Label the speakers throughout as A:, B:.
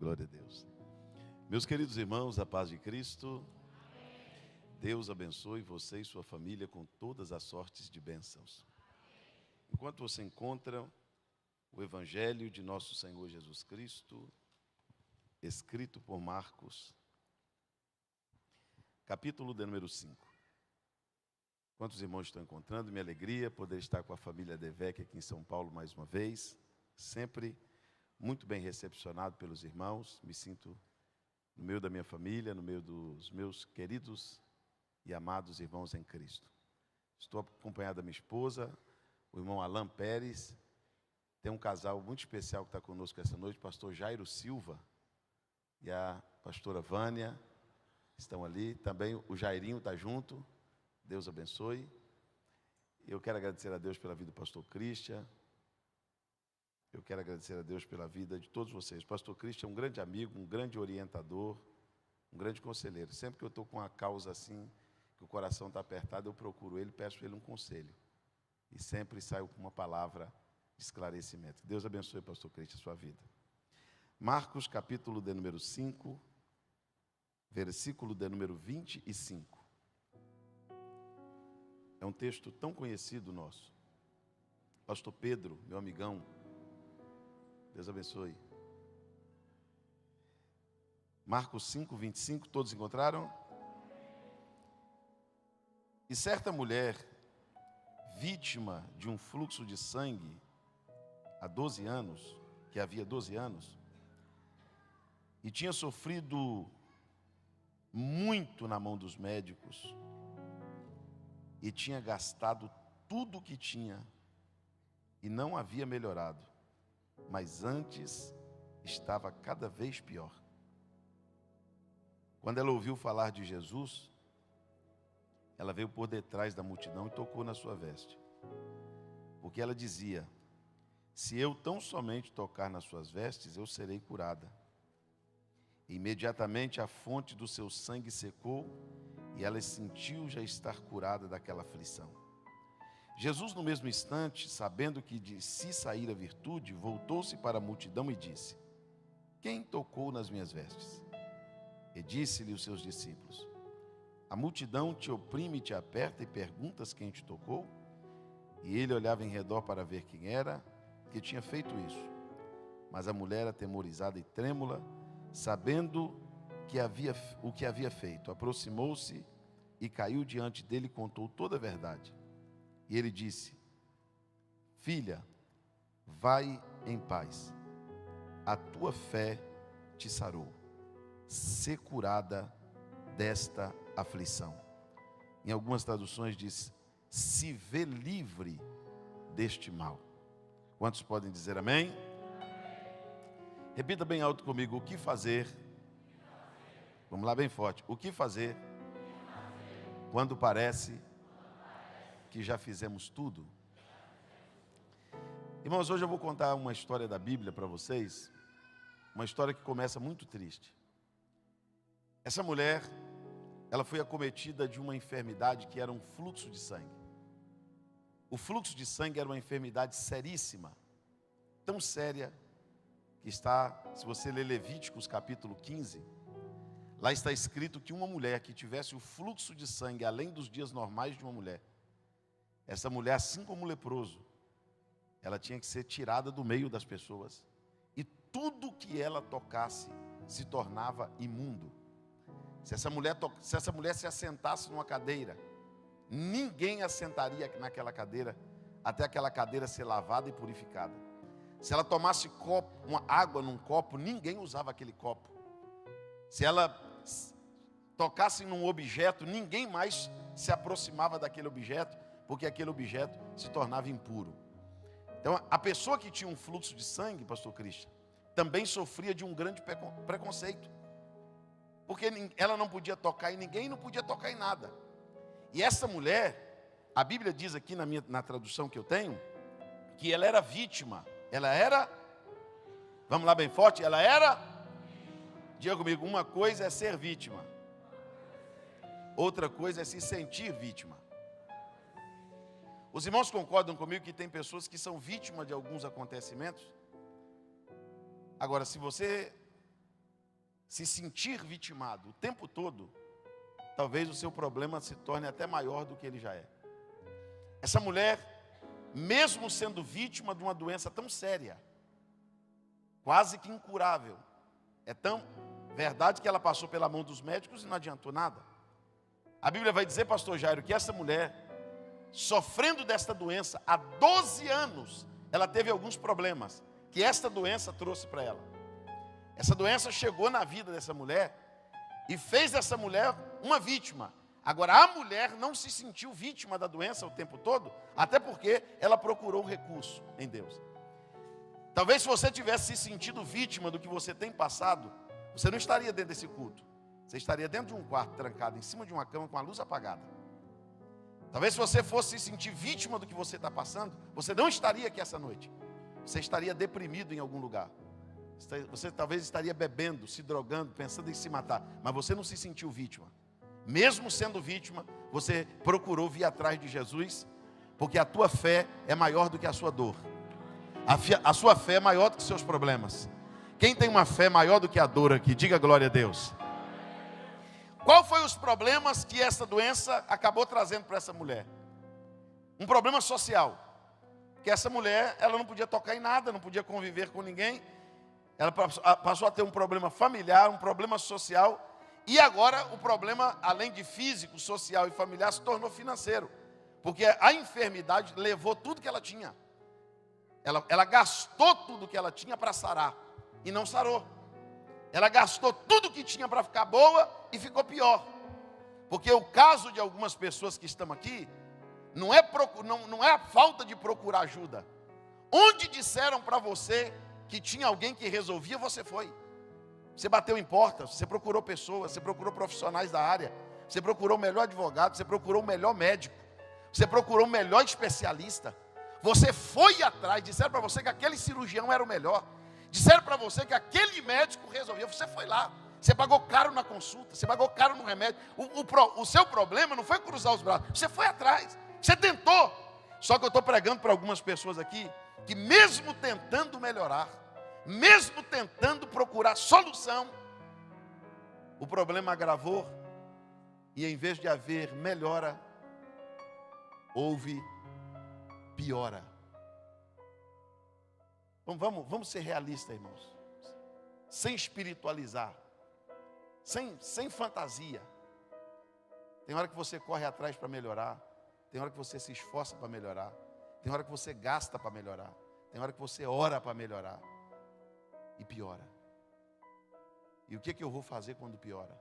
A: Glória a Deus. Meus queridos irmãos, a paz de Cristo. Deus abençoe você e sua família com todas as sortes de bênçãos. Enquanto você encontra o Evangelho de nosso Senhor Jesus Cristo, escrito por Marcos, capítulo de número 5. Quantos irmãos estão encontrando? Minha alegria poder estar com a família Devec aqui em São Paulo mais uma vez. Sempre muito bem recepcionado pelos irmãos. Me sinto no meio da minha família, no meio dos meus queridos e amados irmãos em Cristo. Estou acompanhado da minha esposa, o irmão Alain Pérez. Tem um casal muito especial que está conosco essa noite, o pastor Jairo Silva e a pastora Vânia estão ali. Também o Jairinho está junto. Deus abençoe. Eu quero agradecer a Deus pela vida do pastor Christian. Eu quero agradecer a Deus pela vida de todos vocês. O pastor Christian é um grande amigo, um grande orientador, um grande conselheiro. Sempre que eu estou com uma causa assim, que o coração está apertado, eu procuro ele, peço a ele um conselho. E sempre saio com uma palavra de esclarecimento. Deus abençoe, pastor Christian, a sua vida. Marcos, capítulo de número 5, versículo de número 25. É um texto tão conhecido nosso. Pastor Pedro, meu amigão, Deus abençoe. Marcos 5, 25, todos encontraram? E certa mulher, vítima de um fluxo de sangue há 12 anos, que havia 12 anos, e tinha sofrido muito na mão dos médicos, e tinha gastado tudo o que tinha, e não havia melhorado, mas antes estava cada vez pior. Quando ela ouviu falar de Jesus, ela veio por detrás da multidão e tocou na sua veste, porque ela dizia: se eu tão somente tocar nas suas vestes, eu serei curada. Imediatamente a fonte do seu sangue secou, e ela sentiu já estar curada daquela aflição. Jesus, no mesmo instante, sabendo que de si saíra virtude, voltou-se para a multidão e disse: quem tocou nas minhas vestes? E disse-lhe os seus discípulos: a multidão te oprime e te aperta e perguntas quem te tocou? E ele olhava em redor para ver quem era que tinha feito isso. Mas a mulher, atemorizada e trêmula, sabendo o que havia feito, aproximou-se e caiu diante dele e contou toda a verdade. E ele disse: filha, vai em paz, a tua fé te sarou, sê curada desta aflição. Em algumas traduções diz: se vê livre deste mal. Quantos podem dizer amém? Repita bem alto comigo: o que fazer? Vamos lá bem forte. O que fazer quando parece que já fizemos tudo? Irmãos, hoje eu vou contar uma história da Bíblia para vocês, uma história que começa muito triste. Essa mulher, ela foi acometida de uma enfermidade que era um fluxo de sangue. O fluxo de sangue era uma enfermidade seríssima, tão séria que está, se você ler Levíticos capítulo 15, lá está escrito que uma mulher que tivesse o fluxo de sangue além dos dias normais de uma mulher, essa mulher, assim como o leproso, ela tinha que ser tirada do meio das pessoas, e tudo que ela tocasse se tornava imundo. Se essa mulher se assentasse numa cadeira, ninguém assentaria naquela cadeira até aquela cadeira ser lavada e purificada. Se ela tomasse uma água num copo, ninguém usava aquele copo. Se ela tocasse num objeto, ninguém mais se aproximava daquele objeto, porque aquele objeto se tornava impuro. Então, a pessoa que tinha um fluxo de sangue, pastor Christian, também sofria de um grande preconceito, porque ela não podia tocar em ninguém, não podia tocar em nada. E essa mulher, a Bíblia diz aqui na tradução que eu tenho, que ela era vítima. Ela era, vamos lá bem forte, ela era, diga comigo, uma coisa é ser vítima, outra coisa é se sentir vítima. Os irmãos concordam comigo que tem pessoas que são vítimas de alguns acontecimentos? Agora, se você se sentir vitimado o tempo todo, talvez o seu problema se torne até maior do que ele já é. Essa mulher, mesmo sendo vítima de uma doença tão séria, quase que incurável, é tão verdade que ela passou pela mão dos médicos e não adiantou nada. A Bíblia vai dizer, pastor Jairo, que essa mulher, sofrendo desta doença há 12 anos, ela teve alguns problemas que esta doença trouxe para ela. Essa doença chegou na vida dessa mulher e fez dessa mulher uma vítima. Agora, a mulher não se sentiu vítima da doença o tempo todo, até porque ela procurou recurso em Deus. Talvez se você tivesse se sentido vítima do que você tem passado, você não estaria dentro desse culto. Você estaria dentro de um quarto, trancado, em cima de uma cama, com a luz apagada. Talvez se você fosse se sentir vítima do que você está passando, você não estaria aqui essa noite. Você estaria deprimido em algum lugar. Você talvez estaria bebendo, se drogando, pensando em se matar. Mas você não se sentiu vítima. Mesmo sendo vítima, você procurou vir atrás de Jesus, porque a tua fé é maior do que a sua dor. A sua fé é maior do que os seus problemas. Quem tem uma fé maior do que a dor aqui? Diga glória a Deus. Qual foi os problemas que essa doença acabou trazendo para essa mulher? Um problema social. Que essa mulher, ela não podia tocar em nada, não podia conviver com ninguém. Ela passou a ter um problema familiar, um problema social. E agora o problema, além de físico, social e familiar, se tornou financeiro. Porque a enfermidade levou tudo que ela tinha. Ela gastou tudo que ela tinha para sarar. E não sarou. Ela gastou tudo que tinha para ficar boa e ficou pior. Porque o caso de algumas pessoas que estão aqui, não é a falta de procurar ajuda. Onde disseram para você que tinha alguém que resolvia, você foi. Você bateu em portas, você procurou pessoas, você procurou profissionais da área, você procurou o melhor advogado, você procurou o melhor médico, você procurou o melhor especialista. Você foi atrás, disseram para você que aquele cirurgião era o melhor. Disseram para você que aquele médico resolvia, você foi lá. Você pagou caro na consulta, você pagou caro no remédio. O seu problema não foi cruzar os braços, você foi atrás, você tentou. Só que eu estou pregando para algumas pessoas aqui, que mesmo tentando melhorar, mesmo tentando procurar solução, o problema agravou, e em vez de haver melhora, houve piora. Então vamos ser realistas, irmãos, sem espiritualizar, sem fantasia. Tem hora que você corre atrás para melhorar, tem hora que você se esforça para melhorar, tem hora que você gasta para melhorar, tem hora que você ora para melhorar, e piora. E o que eu vou fazer quando piora?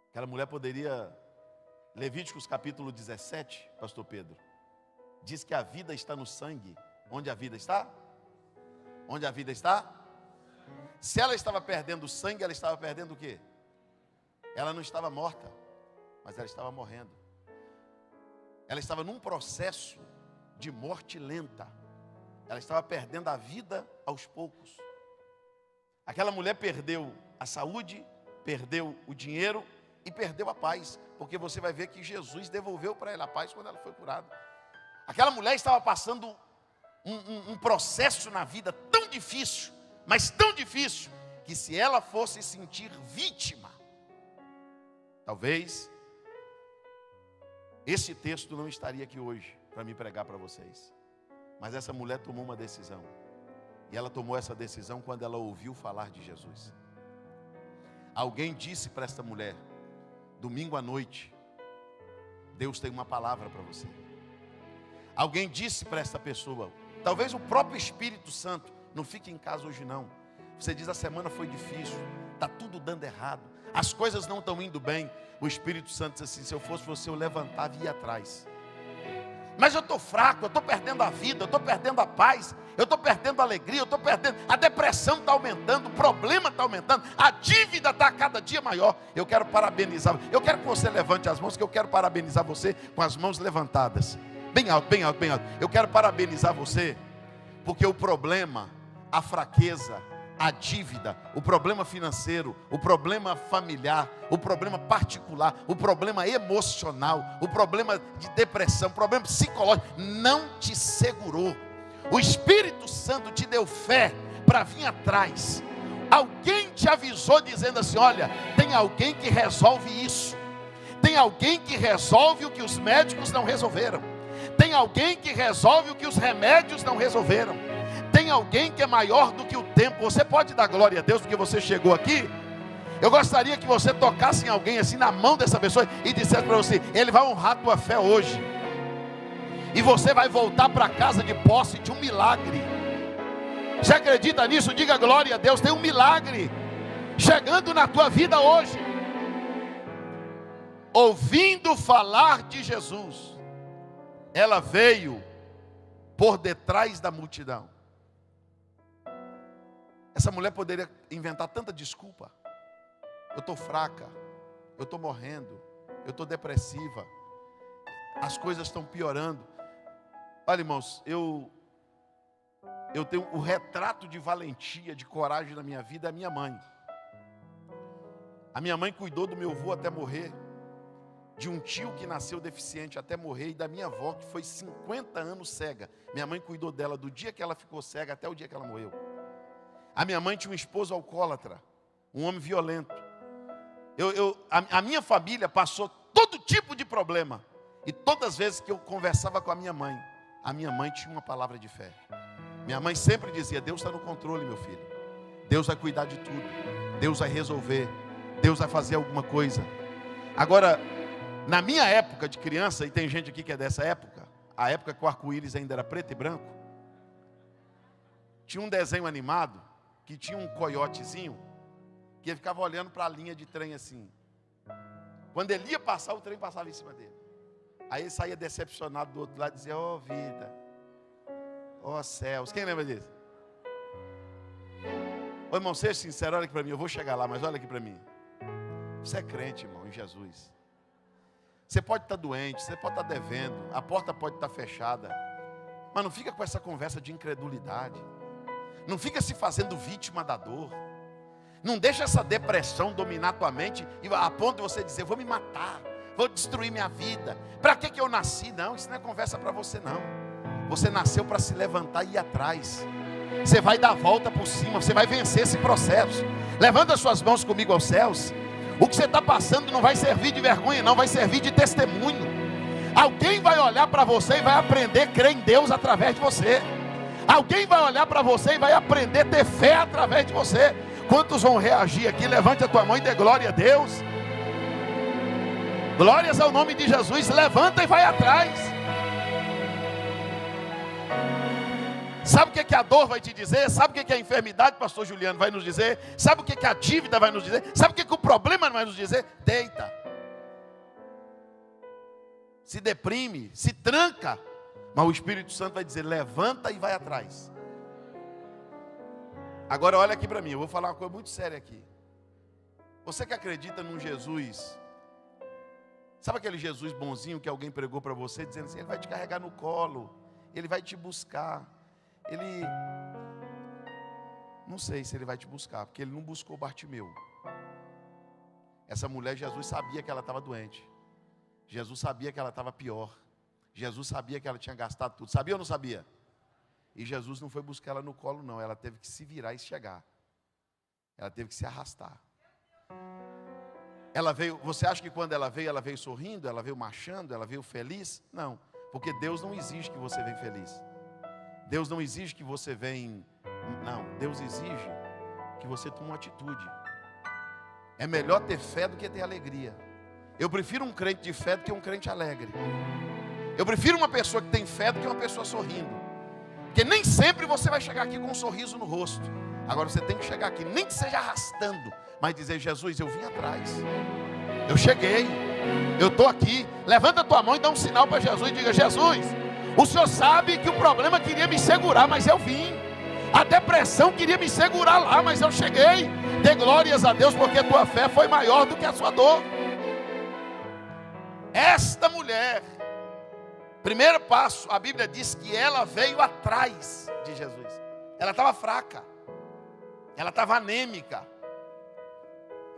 A: Aquela mulher poderia, Levíticos capítulo 17, pastor Pedro, diz que a vida está no sangue. Onde a vida está? Onde a vida está? Se ela estava perdendo sangue, ela estava perdendo o quê? Ela não estava morta, mas ela estava morrendo. Ela estava num processo de morte lenta. Ela estava perdendo a vida aos poucos. Aquela mulher perdeu a saúde, perdeu o dinheiro e perdeu a paz. Porque você vai ver que Jesus devolveu para ela a paz quando ela foi curada. Aquela mulher estava passando um processo na vida tão difícil, mas tão difícil, que se ela fosse sentir vítima, talvez esse texto não estaria aqui hoje para me pregar para vocês. Mas essa mulher tomou uma decisão. E ela tomou essa decisão quando ela ouviu falar de Jesus. Alguém disse para esta mulher, domingo à noite, Deus tem uma palavra para você. Alguém disse para esta pessoa, talvez o próprio Espírito Santo, não fique em casa hoje não. Você diz, a semana foi difícil, está tudo dando errado, as coisas não estão indo bem. O Espírito Santo diz assim, se eu fosse você, eu levantava e ia atrás. Mas eu estou fraco, eu estou perdendo a vida, eu estou perdendo a paz, eu estou perdendo a alegria, eu estou perdendo, a depressão está aumentando, o problema está aumentando, a dívida está cada dia maior. Eu quero parabenizar, eu quero que você levante as mãos, que eu quero parabenizar você com as mãos levantadas. Bem alto, bem alto, bem alto. Eu quero parabenizar você, porque o problema, a fraqueza, a dívida, o problema financeiro, o problema familiar, o problema particular, o problema emocional, o problema de depressão, o problema psicológico, não te segurou. O Espírito Santo te deu fé para vir atrás. Alguém te avisou dizendo assim: olha, tem alguém que resolve isso. Tem alguém que resolve o que os médicos não resolveram. Tem alguém que resolve o que os remédios não resolveram. Tem alguém que é maior do que o tempo. Você pode dar glória a Deus porque você chegou aqui? Eu gostaria que você tocasse em alguém assim na mão dessa pessoa e dissesse para você: ele vai honrar a tua fé hoje. E você vai voltar para casa de posse de um milagre. Você acredita nisso? Diga glória a Deus. Tem um milagre chegando na tua vida hoje. Ouvindo falar de Jesus, ela veio por detrás da multidão. Essa mulher poderia inventar tanta desculpa. Eu estou fraca, eu estou morrendo, eu estou depressiva, as coisas estão piorando. Olha, irmãos, eu tenho o retrato de valentia, de coragem na minha vida, é a minha mãe. A minha mãe cuidou do meu avô até morrer, de um tio que nasceu deficiente até morrer, e da minha avó que foi 50 anos cega. Minha mãe cuidou dela do dia que ela ficou cega até o dia que ela morreu. A minha mãe tinha um esposo alcoólatra, um homem violento. A minha família passou todo tipo de problema. E todas as vezes que eu conversava com a minha mãe tinha uma palavra de fé. Minha mãe sempre dizia: Deus está no controle, meu filho. Deus vai cuidar de tudo. Deus vai resolver. Deus vai fazer alguma coisa. Agora, na minha época de criança, e tem gente aqui que é dessa época, a época que o arco-íris ainda era preto e branco, tinha um desenho animado que tinha um coiotezinho que ele ficava olhando para a linha de trem assim. Quando ele ia passar, o trem passava em cima dele. Aí ele saía decepcionado do outro lado e dizia: ó vida, ó céus. Quem lembra disso? Ô irmão, seja sincero, olha aqui para mim. Eu vou chegar lá, mas olha aqui para mim. Você é crente, irmão, em Jesus. Você pode estar doente, você pode estar devendo, a porta pode estar fechada, mas não fica com essa conversa de incredulidade. Não fica se fazendo vítima da dor. Não deixa essa depressão dominar tua mente e a ponto de você dizer: vou me matar, vou destruir minha vida. Para que eu nasci? Não, isso não é conversa para você não. Você nasceu para se levantar e ir atrás. Você vai dar a volta por cima, você vai vencer esse processo. Levanta as suas mãos comigo aos céus. O que você está passando não vai servir de vergonha não, vai servir de testemunho. Alguém vai olhar para você e vai aprender a crer em Deus através de você. Alguém vai olhar para você e vai aprender a ter fé através de você. Quantos vão reagir aqui? Levante a tua mão e dê glória a Deus. Glórias ao nome de Jesus. Levanta e vai atrás. Sabe o que a dor vai te dizer? Sabe o que a enfermidade, pastor Juliano, vai nos dizer? Sabe o que a dívida vai nos dizer? Sabe o que o problema vai nos dizer? Deita. Se deprime, se tranca. Mas o Espírito Santo vai dizer: levanta e vai atrás. Agora olha aqui para mim, eu vou falar uma coisa muito séria aqui. Você que acredita num Jesus, sabe aquele Jesus bonzinho que alguém pregou para você, dizendo assim: ele vai te carregar no colo, ele vai te buscar. Ele, não sei se ele vai te buscar, porque ele não buscou Bartimeu. Essa mulher, Jesus sabia que ela estava doente. Jesus sabia que ela estava pior. Jesus sabia que ela tinha gastado tudo. Sabia ou não sabia? E Jesus não foi buscar ela no colo não. Ela teve que se virar e chegar. Ela teve que se arrastar. Ela veio, você acha que quando ela veio sorrindo? Ela veio marchando? Ela veio feliz? Não, porque Deus não exige que você venha feliz. Deus não exige que você venha... Não, Deus exige que você tome uma atitude. É melhor ter fé do que ter alegria. Eu prefiro um crente de fé do que um crente alegre. Eu prefiro uma pessoa que tem fé do que uma pessoa sorrindo. Porque nem sempre você vai chegar aqui com um sorriso no rosto. Agora você tem que chegar aqui, nem que seja arrastando, mas dizer: Jesus, eu vim atrás. Eu cheguei. Eu estou aqui. Levanta a tua mão e dá um sinal para Jesus e diga: Jesus, o Senhor sabe que o problema queria me segurar, mas eu vim. A depressão queria me segurar lá, mas eu cheguei. Dê glórias a Deus, porque a tua fé foi maior do que a sua dor. Esta mulher, primeiro passo, a Bíblia diz que ela veio atrás de Jesus. Ela estava fraca. Ela estava anêmica.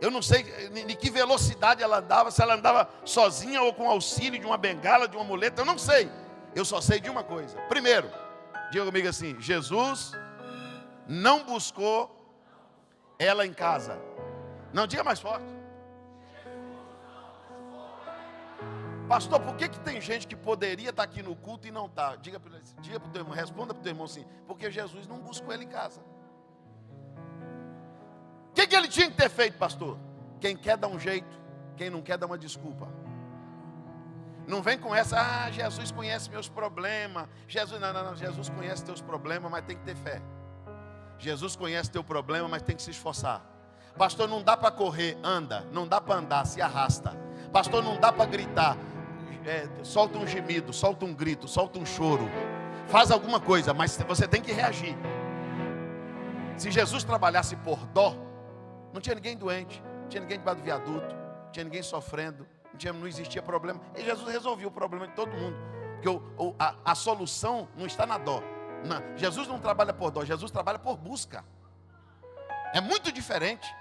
A: Eu não sei de que velocidade ela andava, se ela andava sozinha ou com auxílio de uma bengala, de uma muleta, eu não sei. Eu só sei de uma coisa. Primeiro, diga comigo assim: Jesus não buscou ela em casa. Não, diga mais forte. Pastor, por que tem gente que poderia estar aqui no culto e não está? Diga para o teu irmão, responda para o teu irmão assim. Porque Jesus não buscou ele em casa. O que ele tinha que ter feito, pastor? Quem quer dá um jeito, quem não quer dá uma desculpa. Não vem com essa, Jesus conhece meus problemas. Não, Jesus conhece teus problemas, mas tem que ter fé. Jesus conhece teu problema, mas tem que se esforçar. Pastor, não dá para correr, anda. Não dá para andar, se arrasta. Pastor, não dá para gritar. Solta um gemido, solta um grito, solta um choro. Faz alguma coisa, mas você tem que reagir. Se Jesus trabalhasse por dó, não tinha ninguém doente, não tinha ninguém debaixo do viaduto, não tinha ninguém sofrendo, não existia problema. E Jesus resolveu o problema de todo mundo. Porque a solução não está na dó. Não, Jesus não trabalha por dó, Jesus trabalha por busca. É muito diferente.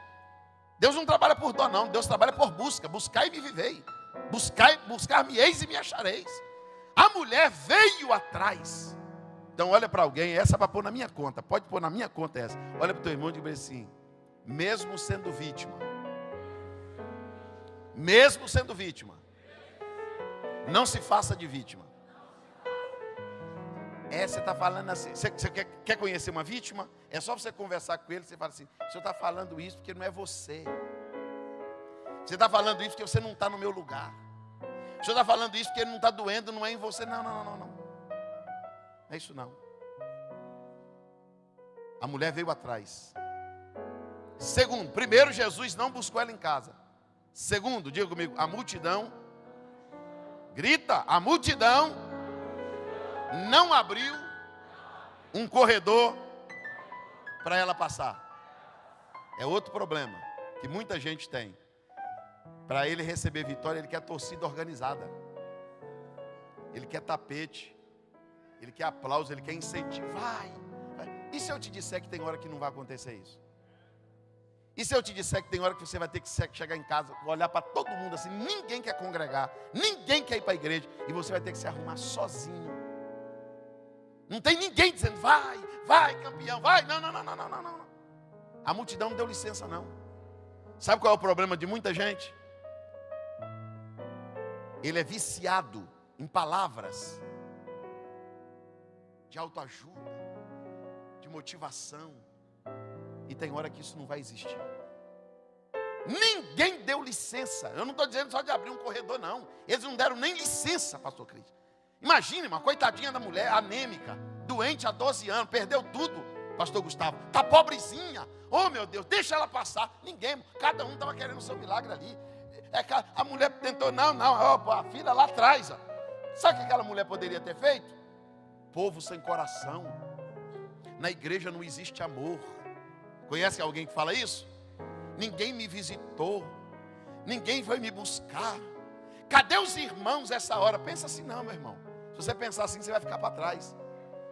A: Deus não trabalha por dó não, Deus trabalha por busca. Buscai e me vivei. Buscar-me-eis e me achareis. A mulher veio atrás. Então olha para alguém, essa é para pôr na minha conta. Pode pôr na minha conta essa. Olha para o teu irmão e diz assim: mesmo sendo vítima, não se faça de vítima. Você está falando assim, você quer conhecer uma vítima? É só você conversar com ele, você fala assim: o senhor está falando isso porque não é você. Você está falando isso porque você não está no meu lugar. O senhor está falando isso porque ele não está doendo, não é em você. Não. Não é isso não. A mulher veio atrás. Segundo, primeiro, Jesus não buscou ela em casa. Segundo, diga comigo, a multidão, grita, a multidão não abriu um corredor para ela passar. É outro problema que muita gente tem. Para ele receber vitória, ele quer torcida organizada. Ele quer tapete. Ele quer aplauso, ele quer incentivo. Vai. E se eu te disser que tem hora que não vai acontecer isso? E se eu te disser que tem hora que você vai ter que chegar em casa, olhar para todo mundo assim, ninguém quer congregar, ninguém quer ir para a igreja, e você vai ter que se arrumar sozinho. Não tem ninguém dizendo, vai campeão, vai. Não. A multidão não deu licença não. Sabe qual é o problema de muita gente? Ele é viciado em palavras de autoajuda, de motivação. E tem hora que isso não vai existir. Ninguém deu licença. Eu não estou dizendo só de abrir um corredor, não. Eles não deram nem licença, pastor Cristo. Imagine uma coitadinha da mulher, anêmica, doente há 12 anos, perdeu tudo, pastor Gustavo. Está pobrezinha. Oh meu Deus, deixa ela passar. Ninguém, cada um estava querendo o seu milagre ali. A mulher tentou, a filha lá atrás. Ó. Sabe o que aquela mulher poderia ter feito? Povo sem coração. Na igreja não existe amor. Conhece alguém que fala isso? Ninguém me visitou. Ninguém foi me buscar. Cadê os irmãos essa hora? Pensa assim, não, meu irmão. Se você pensar assim, você vai ficar para trás.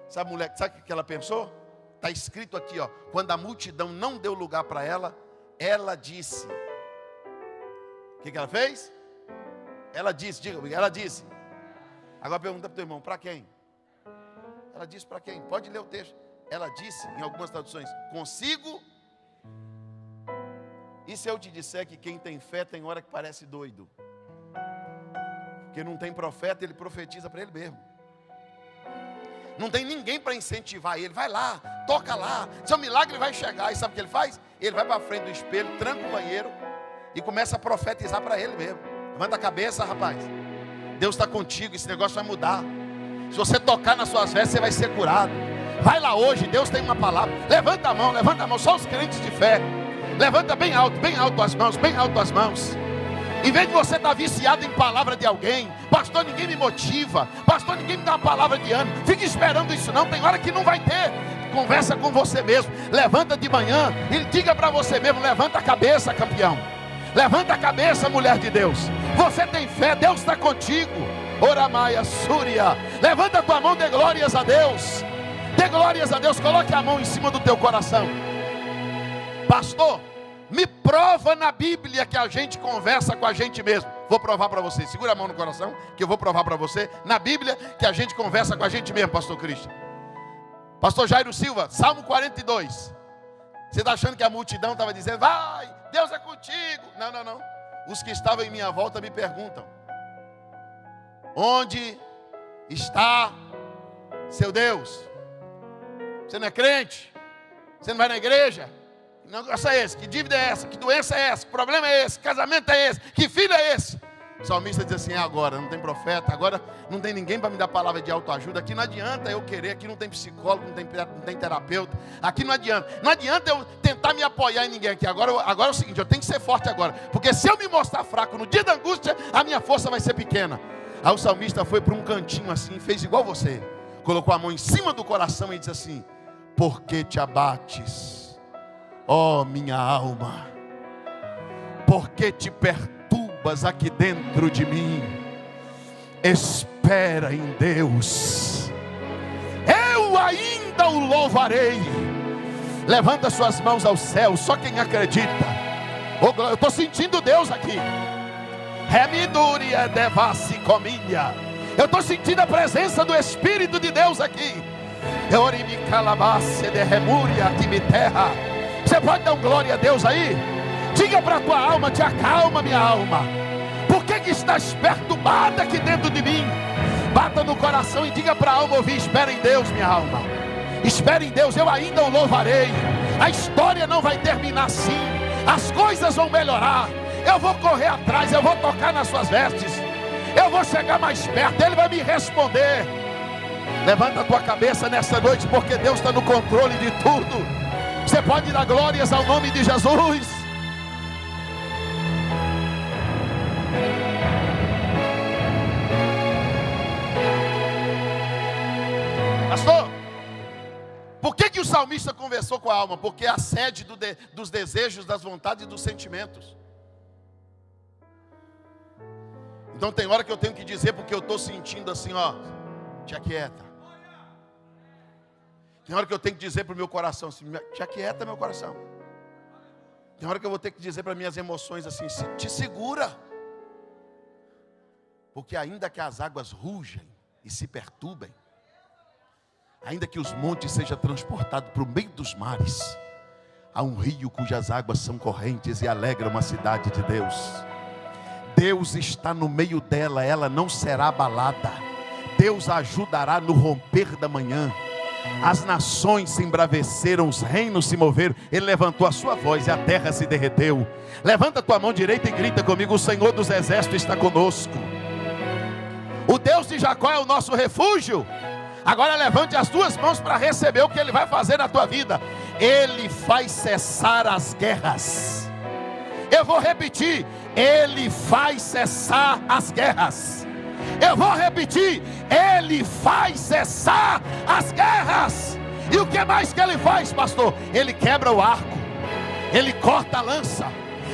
A: Sabe, mulher, sabe o que ela pensou? Está escrito aqui, ó. Quando a multidão não deu lugar para ela, ela disse. O que ela fez? Ela disse, diga comigo, ela disse. Agora pergunta para o teu irmão, para quem? Ela disse para quem? Pode ler o texto. Ela disse, em algumas traduções, consigo. E se eu te disser que quem tem fé tem hora que parece doido? Porque não tem profeta, ele profetiza para ele mesmo. Não tem ninguém para incentivar ele. Vai lá, toca lá, seu milagre vai chegar. E sabe o que ele faz? Ele vai para frente do espelho, tranca o banheiro e começa a profetizar para ele mesmo. Levanta a cabeça, rapaz. Deus está contigo, esse negócio vai mudar. Se você tocar nas suas vestes, você vai ser curado. Vai lá hoje, Deus tem uma palavra. Levanta a mão, só os crentes de fé. Levanta bem alto as mãos, bem alto as mãos. Em vez de você estar viciado em palavra de alguém, pastor, ninguém me motiva, pastor, ninguém me dá uma palavra de ânimo, fica esperando isso não, tem hora que não vai ter. Conversa com você mesmo, levanta de manhã e diga para você mesmo, levanta a cabeça, campeão. Levanta a cabeça, mulher de Deus. Você tem fé, Deus está contigo. Oramaia, Súria. Levanta a tua mão, dê glórias a Deus. Dê glórias a Deus, coloque a mão em cima do teu coração. Pastor, me prova na Bíblia que a gente conversa com a gente mesmo. Vou provar para você. Segura a mão no coração, que eu vou provar para você. Na Bíblia que a gente conversa com a gente mesmo, pastor Cristo. Pastor Jairo Silva, Salmo 42. Você está achando que a multidão estava dizendo, vai, Deus é contigo? Não, não, não. Os que estavam em minha volta me perguntam, onde está seu Deus? Você não é crente? Você não vai na igreja? Que negócio é esse? Que dívida é essa? Que doença é essa? Que problema é esse? Que casamento é esse? Que filho é esse? O salmista diz assim, é agora, não tem profeta, agora não tem ninguém para me dar palavra de autoajuda. Aqui não adianta eu querer, aqui não tem psicólogo, não tem terapeuta. Aqui não adianta eu tentar me apoiar em ninguém aqui. Agora é o seguinte, eu tenho que ser forte agora. Porque se eu me mostrar fraco no dia da angústia, a minha força vai ser pequena. Aí o salmista foi para um cantinho assim, fez igual você. Colocou a mão em cima do coração e disse assim, por que te abates, ó minha alma? Por que te perturbas aqui dentro de mim? Espera em Deus, eu ainda o louvarei. Levanta suas mãos ao céu, só quem acredita. Oh, eu estou sentindo Deus aqui. Remiduria devassi cominha. Eu estou sentindo a presença do Espírito de Deus aqui. Eurimi calabace de remúria que me terra. Você pode dar glória a Deus aí? Diga para a tua alma, te acalma minha alma. Por que estás perturbada aqui dentro de mim? Bata no coração e diga para a alma ouvir, espera em Deus minha alma. Espera em Deus, eu ainda o louvarei. A história não vai terminar assim. As coisas vão melhorar. Eu vou correr atrás, eu vou tocar nas suas vestes. Eu vou chegar mais perto, Ele vai me responder. Levanta a tua cabeça nessa noite, porque Deus está no controle de tudo. Você pode dar glórias ao nome de Jesus. Pastor, por que o salmista conversou com a alma? Porque é a sede dos desejos, das vontades e dos sentimentos. Então tem hora que eu tenho que dizer, porque eu estou sentindo assim, ó, te aquieta. Tem hora que eu tenho que dizer para o meu coração assim, te aquieta meu coração. Tem hora que eu vou ter que dizer para minhas emoções assim, te segura. Porque ainda que as águas rugem e se perturbem, ainda que os montes sejam transportados para o meio dos mares, há um rio cujas águas são correntes e alegram a cidade de Deus. Deus está no meio dela, ela não será abalada. Deus a ajudará no romper da manhã. As nações se embraveceram, os reinos se moveram. Ele levantou a sua voz e a terra se derreteu. Levanta a tua mão direita e grita comigo, o Senhor dos exércitos está conosco. O Deus de Jacó é o nosso refúgio. Agora levante as duas mãos para receber o que Ele vai fazer na tua vida. Ele faz cessar as guerras. Eu vou repetir, Ele faz cessar as guerras. Eu vou repetir, Ele faz cessar as guerras. E o que mais que Ele faz, pastor? Ele quebra o arco, Ele corta a lança,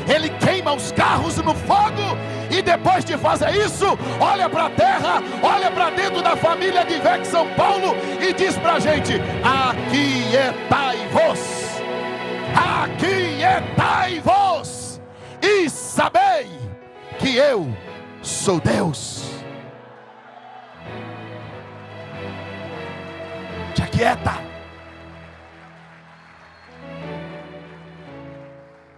A: Ele queima os carros no fogo. E depois de fazer isso, olha para a terra, olha para dentro da família de VEC São Paulo e diz para a gente, aquietai-vos, aquietai-vos, e sabei que eu sou Deus. Te aquieta.